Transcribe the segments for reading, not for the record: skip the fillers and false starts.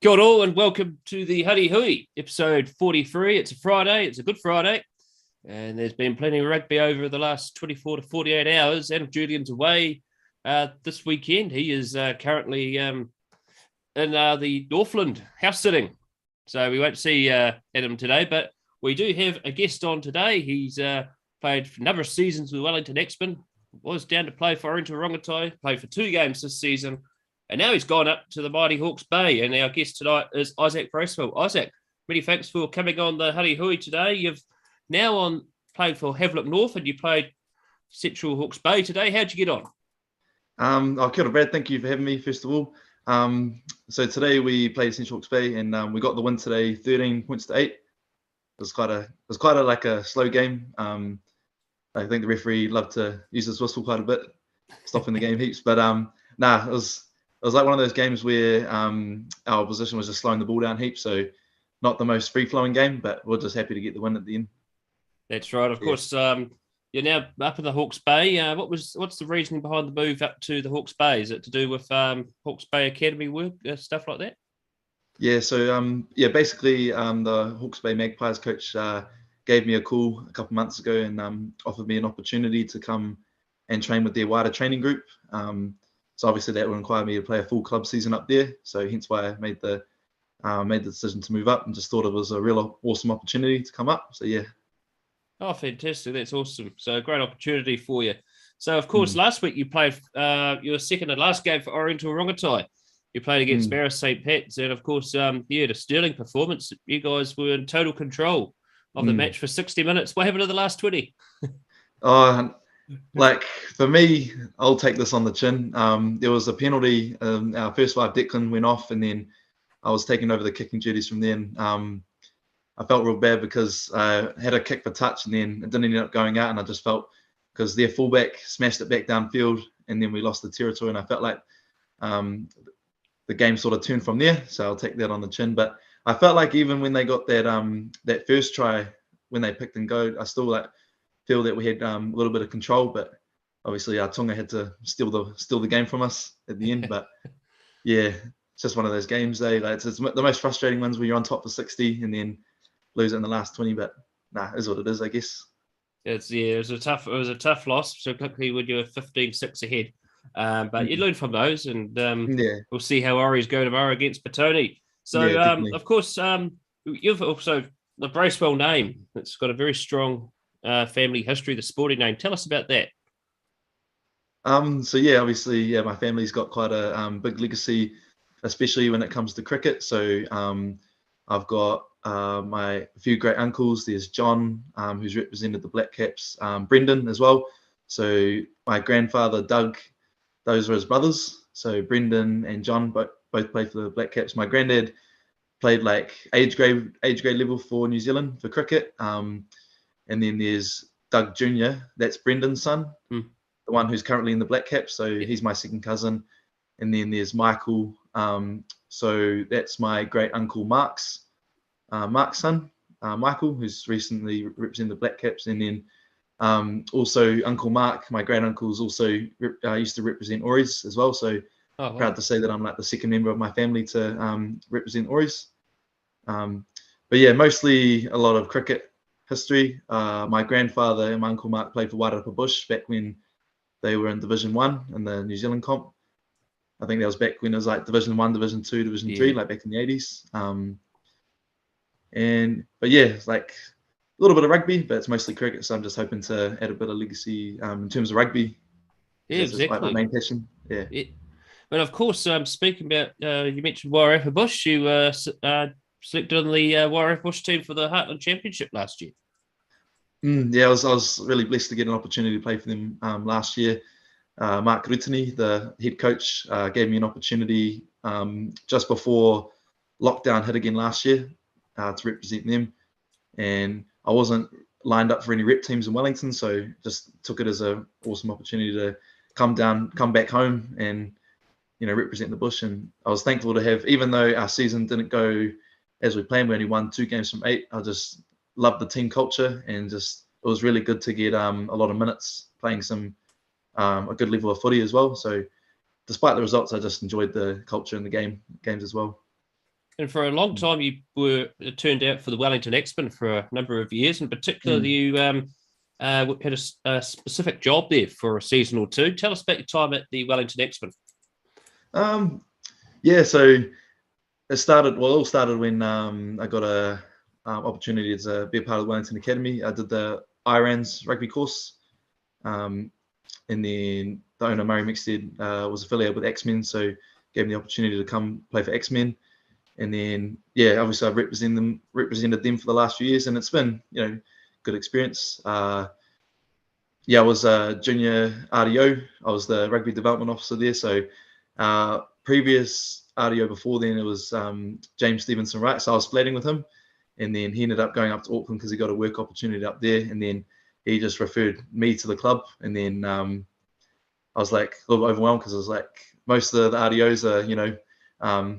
Kia ora all and welcome to the Huddy Hui, episode 43. It's a Friday, it's a good Friday, and there's been plenty of rugby over the last 24 to 48 hours. Adam Julian's away this weekend. He is currently in the Northland house sitting, so we won't see Adam today, but we do have a guest on today. He's played for a number of seasons with Wellington Axemen, was down to play for Oriental-Rongotai, played for 2 games this season, and now he's gone up to the mighty Hawkes Bay. And our guest tonight is Isaac Bracewell. Isaac, many thanks for coming on the Huddy Hui today. You've now played for Havelock North and you played Central Hawkes Bay today. How'd you get on? Kia ora, Brad. Thank you for having me, first of all. So today we played Central Hawkes Bay and we got the win today, 13 points to 8. It was quite a slow game. I think the referee loved to use his whistle quite a bit, stopping the game heaps. But it was like one of those games where our opposition was just slowing the ball down heaps. So not the most free-flowing game, but we're just happy to get the win at the end. That's right. Of course, you're now up in the Hawkes Bay. What's the reasoning behind the move up to the Hawkes Bay? Is it to do with Hawkes Bay Academy work, stuff like that? Yeah, so basically the Hawkes Bay Magpies coach gave me a call a couple of months ago and offered me an opportunity to come and train with their wider training group. So obviously that would require me to play a full club season up there. So hence why I made the decision to move up and just thought it was a real awesome opportunity to come up. So yeah. Oh, fantastic. That's awesome. So a great opportunity for you. So of course, last week you played your second and last game for Oriental-Rongotai. You played against Barra St. Pat's, and of course, you had a sterling performance. You guys were in total control of the match for 60 minutes. What happened to the last 20? Like for me, I'll take this on the chin. There was a penalty. Our first 5, Declan went off, and then I was taking over the kicking duties from then. I felt real bad because I had a kick for touch, and then it didn't end up going out. And I just felt because their fullback smashed it back downfield, and then we lost the territory. And I felt like the game sort of turned from there. So I'll take that on the chin. But I felt like even when they got that first try, when they picked and go, I still feel that we had a little bit of control, but obviously our Tonga had to steal the game from us at the end. But yeah, it's just one of those games. It's the most frustrating ones where you're on top for 60 and then lose it in the last 20. But is what it is, I guess. It was a tough loss, so quickly when you were 15-6 ahead. But you learn from those, and we'll see how Ori's go tomorrow against Petone. So of course, you've also the Bracewell name. It's got a very strong family history, the sporting name. Tell us about that. So yeah, obviously, my family's got quite a big legacy, especially when it comes to cricket. So I've got my few great uncles. There's John, who's represented the Black Caps, Brendan as well. So my grandfather, Doug, those were his brothers. So Brendan and John both played for the Black Caps. My granddad played like age grade level for New Zealand for cricket. And then there's Doug Jr., that's Brendan's son, the one who's currently in the Black Caps. So he's my second cousin. And then there's Michael. So that's my great uncle Mark's son, Michael, who's recently represented the Black Caps. And then also Uncle Mark, my great uncle's also used to represent Oris as well. So proud to say that I'm like the second member of my family to represent Oris. But yeah, mostly a lot of cricket history. My grandfather and my uncle Mark played for Wairarapa Bush back when they were in Division 1 in the New Zealand comp. I think that was back when it was like Division 1, Division 2, Division 3, like back in the 80s. But yeah, it's like a little bit of rugby, but it's mostly cricket. So I'm just hoping to add a bit of legacy in terms of rugby. Yeah, exactly. Like my main passion. Yeah. But of course, speaking about, you mentioned Wairarapa Bush. You selected on the Wairarapa Bush team for the Heartland Championship last year. Yeah, I was really blessed to get an opportunity to play for them last year. Mark Rutini, the head coach, gave me an opportunity just before lockdown hit again last year to represent them. And I wasn't lined up for any rep teams in Wellington, so just took it as an awesome opportunity to come back home and represent the Bush. And I was thankful to have, even though our season didn't go as we planned, we only won 2 games from 8. I just loved the team culture, and just it was really good to get a lot of minutes playing some a good level of footy as well. So despite the results, I just enjoyed the culture and the games as well. And for a long time, you were turned out for the Wellington Axemen for a number of years. In particular, you had a specific job there for a season or two. Tell us about your time at the Wellington Axemen. So it all started when I got a opportunity to be a part of the Wellington Academy. I did the IRANS rugby course, and then the owner, Murray Mixted, was affiliated with Axemen, so gave me the opportunity to come play for Axemen. And then, obviously I've represented them for the last few years, and it's been, good experience. I was a junior RDO. I was the rugby development officer there. So previous RDO before then, it was James Stevenson Wright. So I was flatting with him, and then he ended up going up to Auckland because he got a work opportunity up there. And then he just referred me to the club. And then I was like a little overwhelmed because I was like, most of the RDOs are,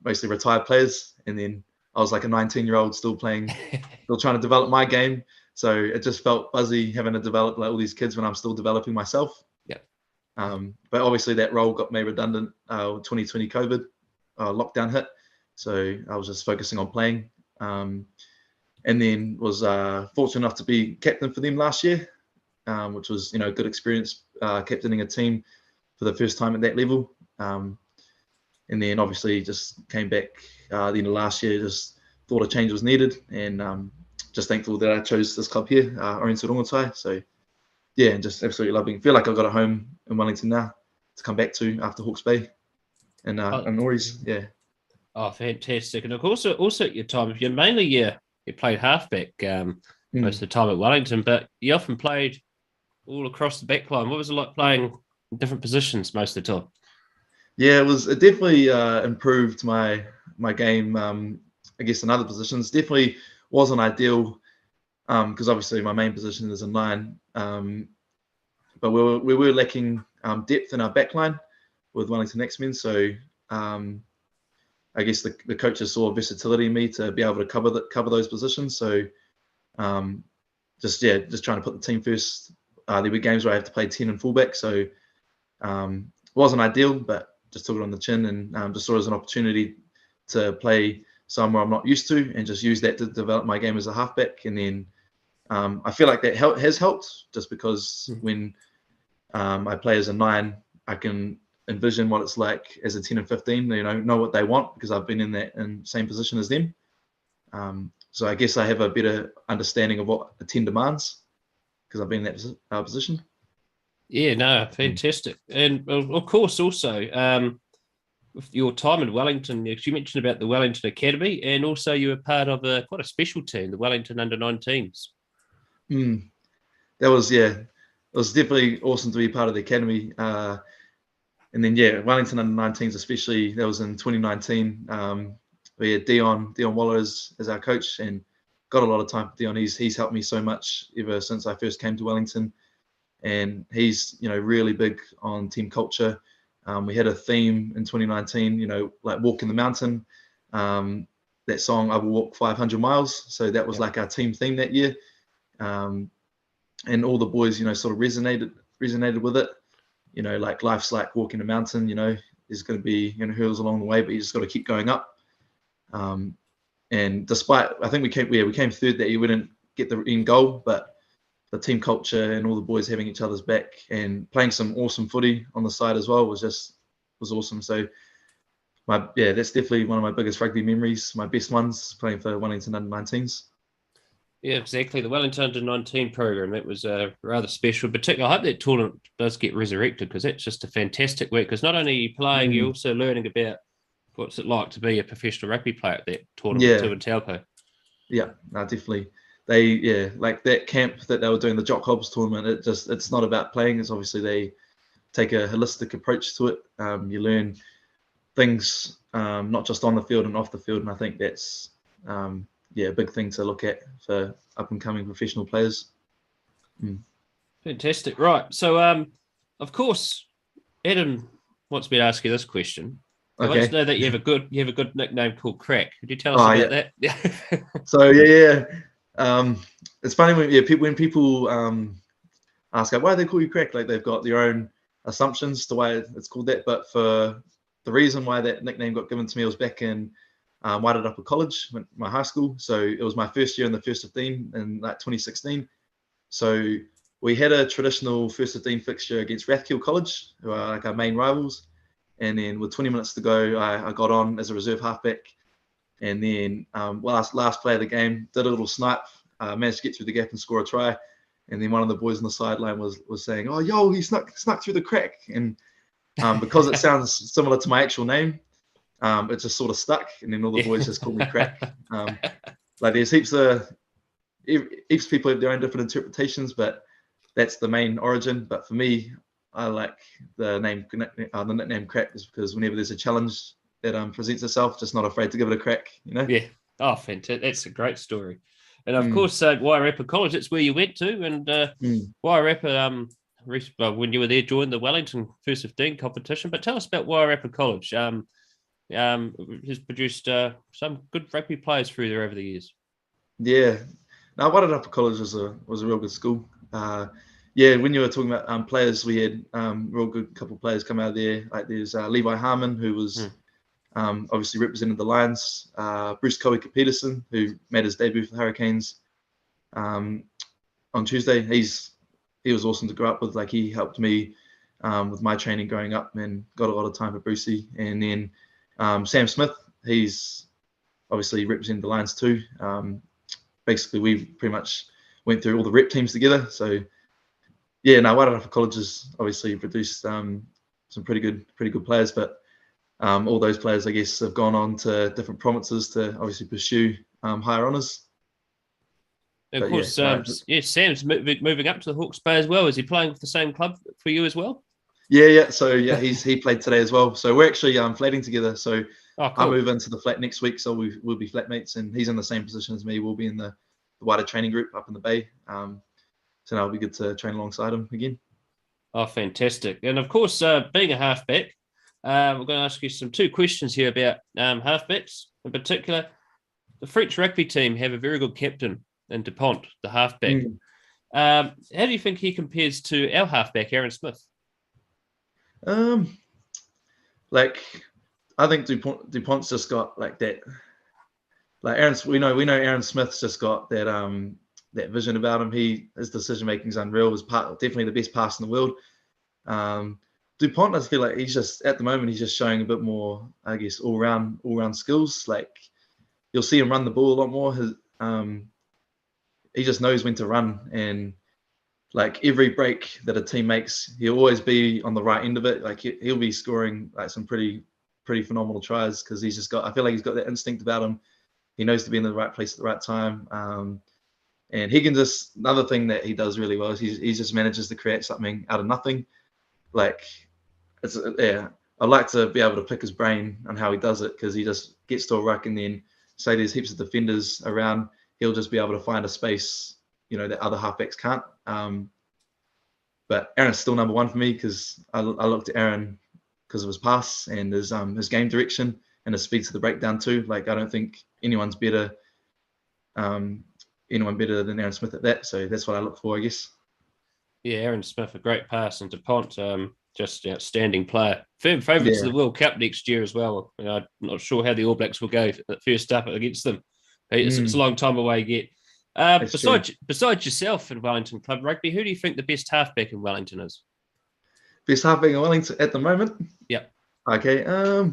mostly retired players, and then I was like a 19-year-old still trying to develop my game. So it just felt buzzy having to develop like all these kids when I'm still developing myself. Yeah. But obviously that role got made redundant. 2020 COVID lockdown hit, so I was just focusing on playing. And then was fortunate enough to be captain for them last year, which was a good experience, captaining a team for the first time at that level. And then obviously just came back the end of last year, just thought a change was needed, and just thankful that I chose this club here, Oriental-Rongotai. So and just absolutely loving. Feel like I've got a home in Wellington now to come back to after Hawkes Bay and Norries. Yeah. Oh, fantastic! And of course, also at your time, you mainly you played halfback most of the time at Wellington, but you often played all across the back line. What was it like playing in different positions most of the time? Yeah, it definitely improved my game. I guess in other positions, definitely wasn't ideal because obviously my main position is a 9. But we were lacking depth in our back line with Wellington Axemen. So I guess the coaches saw versatility in me to be able to cover those positions. So just trying to put the team first. There were games where I have to play 10 and fullback, so it wasn't ideal, but just took it on the chin and just saw it as an opportunity to play somewhere I'm not used to and just use that to develop my game as a halfback. And then I feel like that has helped just because when I play as a 9, I can envision what it's like as a 10 and 15, know what they want because I've been in that same position as them. So I guess I have a better understanding of what a 10 demands because I've been in that position. Yeah, no, fantastic. And of course, also with your time in Wellington, you mentioned about the Wellington Academy, and also you were part of quite a special team, the Wellington Under-19s. That was, it was definitely awesome to be part of the academy. And then, Wellington Under-19s especially, that was in 2019. We had Dion Waller as our coach and got a lot of time for Dion. He's helped me so much ever since I first came to Wellington. And he's, really big on team culture. We had a theme in 2019, like walking the mountain. That song, I Will Walk 500 Miles. So that was like our team theme that year. And all the boys, sort of resonated with it. Like life's like walking a mountain, there's going to be, hurdles along the way, but you just got to keep going up. And despite, I think we came third that year, we didn't get the end goal, but the team culture and all the boys having each other's back and playing some awesome footy on the side as well was awesome. So that's definitely one of my biggest rugby memories, my best ones, playing for Wellington Under-19s. Yeah, exactly. The Wellington Under-19 program, that was rather special. Particularly, I hope that tournament does get resurrected because that's just a fantastic work. Because not only are you playing, you're also learning about what's it like to be a professional rugby player at that tournament too in Taupo. Yeah, no, definitely. They like that camp that they were doing, the Jock Hobbs tournament. It's not about playing. It's obviously they take a holistic approach to it. You learn things not just on the field and off the field, and I think that's a big thing to look at for up and coming professional players. Fantastic, right? So of course, Adam wants me to ask you this question. I want to know that you have a good nickname called Crack. Could you tell us about that? So it's funny when people ask why they call you Crack, like they've got their own assumptions to why it's called that. But for the reason why that nickname got given to me was back in Whited Upper College, went to my high school. So it was my first year in the first 15 in like 2016. So we had a traditional first 15 fixture against Rathkill College, who are like our main rivals. And then with 20 minutes to go, I got on as a reserve halfback. And then last play of the game, did a little snipe, managed to get through the gap and score a try. And then one of the boys on the sideline was saying, "Oh, yo, he snuck through the crack." And because it sounds similar to my actual name, it just sort of stuck. And then all the boys just called me Crack. Like there's heaps of people have their own different interpretations, but that's the main origin. But for me, I like the nickname Crack, is because whenever there's a challenge that presents itself, just not afraid to give it a crack, you know? Yeah. Oh, fantastic. That's a great story. And of course, Wairarapa College, that's where you went to. And Wairarapa, when you were there, joined the Wellington First 15 competition. But tell us about Wairarapa College. Has produced some good rugby players through there over the years. Yeah. Now, Wairarapa College was a real good school. When you were talking about players, we had real good couple of players come out of there. Like there's Levi Harmon, who was obviously represented the Lions. Bruce Koika-Peterson, who made his debut for the Hurricanes on Tuesday. He was awesome to grow up with. Like he helped me with my training growing up and got a lot of time for Brucey. And then Sam Smith, he's obviously represented the Lions too. Basically, we pretty much went through all the rep teams together. So Wairarapa College has obviously produced some pretty good players, but all those players, I guess, have gone on to different provinces to obviously pursue higher honours. Of course, Sam's moving up to the Hawkes Bay as well. Is he playing with the same club for you as well? Yeah. So he played today as well. So we're actually flatting together. So cool. I move into the flat next week, so we'll be flatmates, and he's in the same position as me. We'll be in the wider training group up in the Bay. So now it'll be good to train alongside him again. Oh, fantastic! And of course, being a halfback, we're going to ask you two questions here about halfbacks. In particular, the French rugby team have a very good captain in Dupont, the halfback. How do you think he compares to our halfback, Aaron Smith? I think Dupont's just got like that. Like we know Aaron Smith's just got that vision about him. His decision making is unreal. Was definitely the best pass in the world. Dupont, I feel like he's just showing a bit more, I guess, all round skills. Like you'll see him run the ball a lot more. He just knows when to run, and like every break that a team makes, he'll always be on the right end of it. Like he'll be scoring like some pretty phenomenal tries, because I feel like he's got that instinct about him. He knows to be in the right place at the right time. And he can another thing that he does really well is he just manages to create something out of nothing. Like I'd like to be able to pick his brain on how he does it, because he just gets to a ruck, and then say there's heaps of defenders around, he'll just be able to find a space, that other halfbacks can't. But Aaron's still number one for me, because I looked at Aaron because of his pass and his game direction and his speed to the breakdown too. Like I don't think anyone's better than Aaron Smith at that. So that's what I look for, I guess. Yeah, Aaron Smith, a great pass, and Dupont, just an outstanding player. Firm favourites to the World Cup next year as well. I'm not sure how the All Blacks will go first up against them. It's a long time away yet. Besides yourself in Wellington Club Rugby, who do you think the best halfback in Wellington is? Best halfback in Wellington at the moment? Yep. Okay. Well,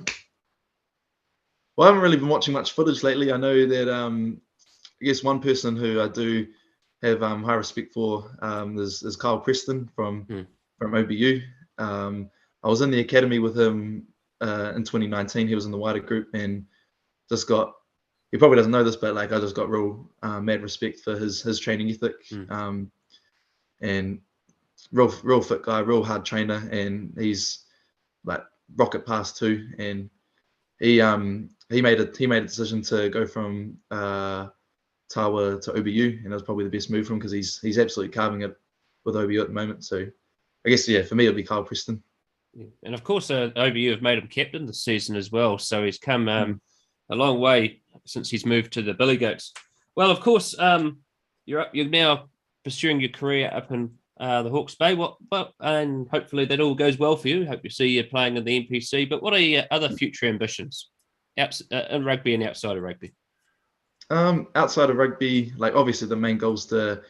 I haven't really been watching much footage lately. I know that I guess one person who I do have high respect for is Kyle Preston from OBU. I was in the academy with him in 2019. He was in the wider group, and he probably doesn't know this, but like I just got real mad respect for his training ethic, and real fit guy, real hard trainer, and he's like rocket pass too. And he made a decision to go from Tawa to OBU, and it was probably the best move for him, because he's absolutely carving it with OBU at the moment. So I guess for me it'll be Kyle Preston. And of course, OBU have made him captain this season as well, so he's come a long way since he's moved to the Billy Goats. Well, of course, you're now pursuing your career up in the Hawkes Bay. And hopefully that all goes well for you. Hope you see you playing in the NPC. But what are your other future ambitions? in rugby and outside of rugby? Outside of rugby, like obviously the main goal is to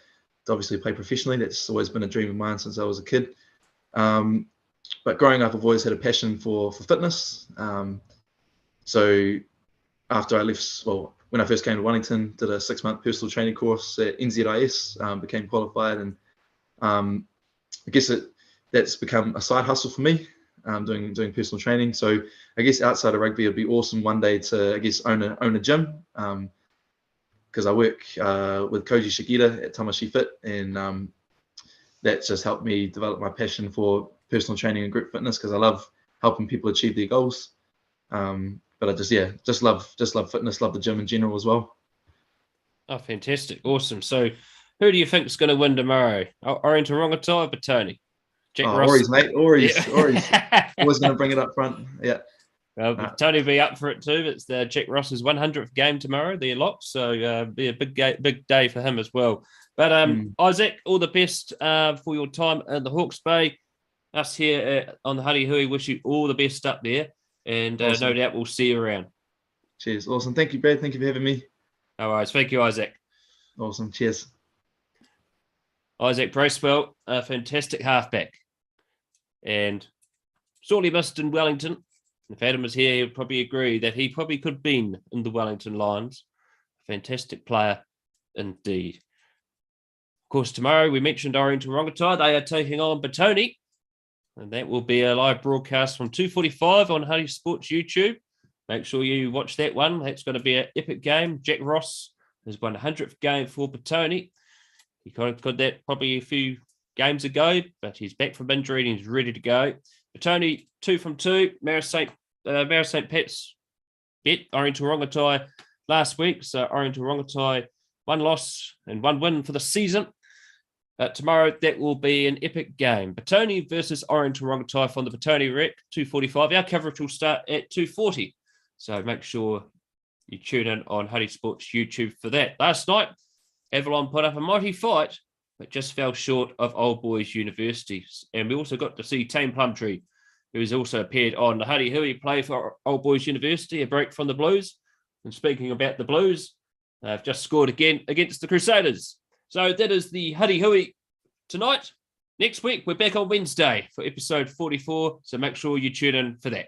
obviously play professionally. That's always been a dream of mine since I was a kid. But growing up, I've always had a passion for fitness. So after I left, when I first came to Wellington, did a 6-month personal training course at NZIS, became qualified, and I guess that's become a side hustle for me, doing personal training. So I guess outside of rugby, it'd be awesome one day to, I guess, own a gym, because I work with Koji Shigita at Tamashi Fit, and that's just helped me develop my passion for personal training and group fitness, because I love helping people achieve their goals. But I just love fitness, love the gym in general as well. Oh, fantastic. Awesome. So who do you think is going to win tomorrow? Oriental-Rongotai or Petone? Jack Ross. Ori's, mate. Ori's. Always going to bring it up front. Yeah. Well, Tony will be up for it too. It's Jack Ross's 100th game tomorrow, the lot. So be a big day for him as well. But Isaac, all the best for your time in the Hawkes Bay. Us here on the Huddy Hui wish you all the best up there. And awesome. No doubt we'll see you around. Cheers. Awesome. Thank you, Brad. Thank you for having me. No worries. Thank you, Isaac. Awesome. Cheers. Isaac Bracewell, a fantastic halfback. And sorely missed in Wellington. If Adam was here, he'd probably agree that he probably could have been in the Wellington Lions. Fantastic player indeed. Of course, tomorrow we mentioned Oriental-Rongotai. They are taking on Petone. And that will be a live broadcast from 2:45 on Huddy Sports YouTube. Make sure you watch that one. That's going to be an epic game. Jack Ross his 100th game for Petone. He got that probably a few games ago, but he's back from injury and he's ready to go. Petone 2 from 2. Maris St. Pat's bet Oriental-Rongotai last week. So Oriental-Rongotai 1 loss and 1 win for the season. Tomorrow, that will be an epic game. Petone versus Oriental-Rongotai from the Petone Rec, 2:45. Our coverage will start at 2:40. So make sure you tune in on Huddy Sports YouTube for that. Last night, Avalon put up a mighty fight, but just fell short of Old Boys University. And we also got to see Tame Plumtree, who has also appeared on the Huddy Hui play for Old Boys University, a break from the Blues. And speaking about the Blues, they've just scored again against the Crusaders. So that is the Huddy Hui tonight. Next week, we're back on Wednesday for episode 44. So make sure you tune in for that.